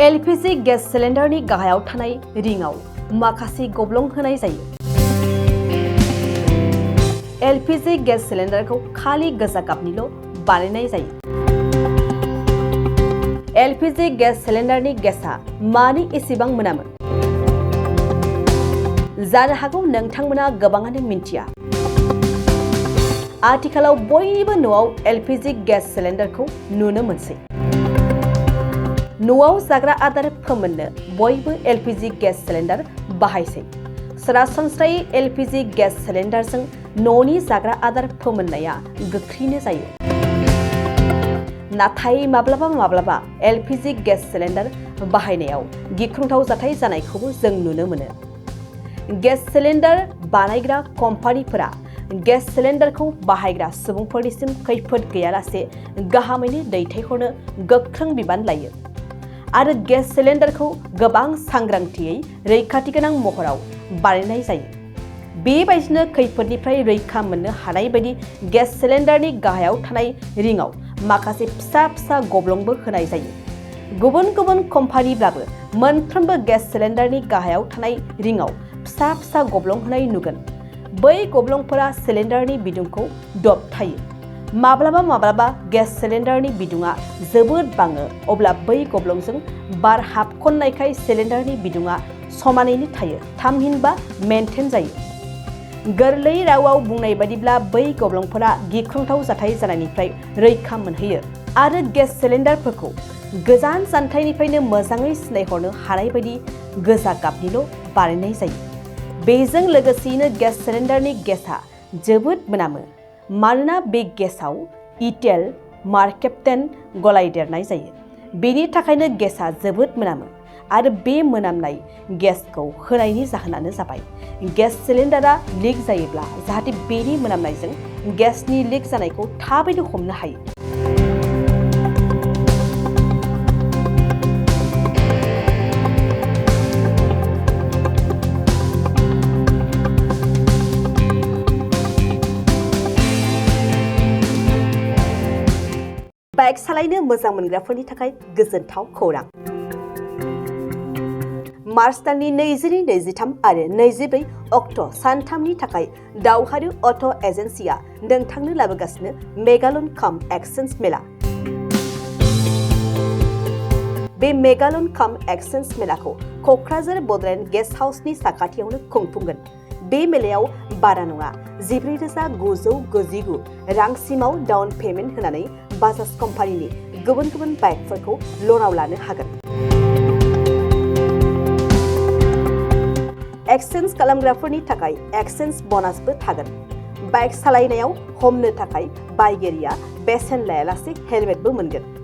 LPG gas सिलिन्डारनि गाहायाव थानाय रिंआव माखासे गब्लं होनाय जायो। एलपीजी गेस सिलिन्डारखौ खालि गोजा गाबनिल' बानायनाय जायो। एलपीजी गेस सिलिन्डारनि गेसआ मानो एसेबां मोनामो? जानो हागौ नोंथांमोना गोबाङानो मिन्थिया। आथिखालाव बयनिबो न'आव एलपीजी गेस सिलिन्डारखौ नुनो मोनसै। न'आव जाग्रा आदार फोमोननो बयबो एलपीजी गेस सिलिन्डार बाहायसै। सरासनस्रायै एलपीजी गेस सिलिन्डारजों न'नि जाग्रा आदार फोमोननाया गोख्रैनो जायो। नाथाय माब्लाबा एलपीजी गेस सिलिन्डार बाहायनायाव गिख्रंथाव जाथाय जानायखौबो जों नुनो मोनो। गेस सिलिन्डार बानायग्रा कम्पानिफोरा गेस सिलिन्डारखौ बाहायग्रा सुबुंफोरनिसिम खैफोद गैयालासे गाहामैनो दैथायहरनो गोख्रों बिबान लायो आरो गेस सिलिन्डारखौ गोबां सांग्रांथियै रैखाथि गोनां महराव बानायनाय जायो। बेबायदिनो खैफोदनिफ्राय रैखा मोननो हानाय बायदि गेस सिलिन्डारनि गाहायाव थानाय रिंआव माखासे फिसा गब्लंबो होनाय जायो। गुबुन गुबुन कम्पानिब्लाबो मोनफ्रोमबो गेस सिलिन्डारनि गाहायाव थानाय रिंआव फिसा गब्लं होनाय नुगोन। बै गब्लंफोरा सिलिन्डारनि बिदुंखौ दबथायो। माब्लाबा गेस सिलिन्डारनि बिदुङा जोबोद बाङो, अब्ला बै गब्लंजों बार हाबखननायखाय सिलिन्डारनि बिदुङा समानैनो थायो, थामहिनबा मेनटेन जायो। गोरलै रावाव बुंनाय बादिब्ला बै गब्लंफोरा गिख्रंथाव जाथाय जानायनिफ्राय रैखा मोनहोयो आरो गेस सिलिन्डारफोरखौ गोजान जानथायनिफ्रायनो मोजाङै सिनायहरनो हानाय बायदि गोजा गाबनिल' बानायनाय जायो। बेजों लोगोसेयैनो गेस सिलिन्डारनि गेसआ जोबोद मोनामो, मानोना बे गेसआव इथेल मारकेप्टेन गलायदेरनाय जायो। बेनि थाखायनो गेसआ जोबोद मोनामो आरो बे मोनामनाय गेसखौ होनायनि जाहोनानो जाबाय गेस सिलिन्डारा लिक जायोब्ला जाहाथे बेनि मोनामनायजों गेसनि लिक जानायखौ थाबैनो हमनो हायो। बाइक सालायनो मोजां मोनग्राफोरनि थाखाय गोजोनथाव खौरां। मार्च दाननि 22, 23 आरो 24 अक्ट' सानथामनि थाखाय दावहारु अट' एजेन्सिया नोंथांनो लाबोगासिनो मेगालन काम एक्सचेन्ज मेला। बे मेगालन काम एक्सचेन्ज मेलाखौ क'क्राझार बड'लेण्ड गेस्ट हाउसनि साखाथियावनो खुंफुंगोन। बे मेलायाव बारा नङा 14,999 रांसिमाव डाउन पेमेन्ट होनानै बाजाज कम्पानिनि गुबुन बाइकफोरखौ ल'नाव लानो हागोन। एक्सचेन्ज खालामग्राफोरनि थाखाय एक्सचेन्ज ब'नासबो थागोन। बाइक सालायनायाव हमनो थाखाय बायगिरिया बेसेन लायालासे हेलमेटबो मोनगोन।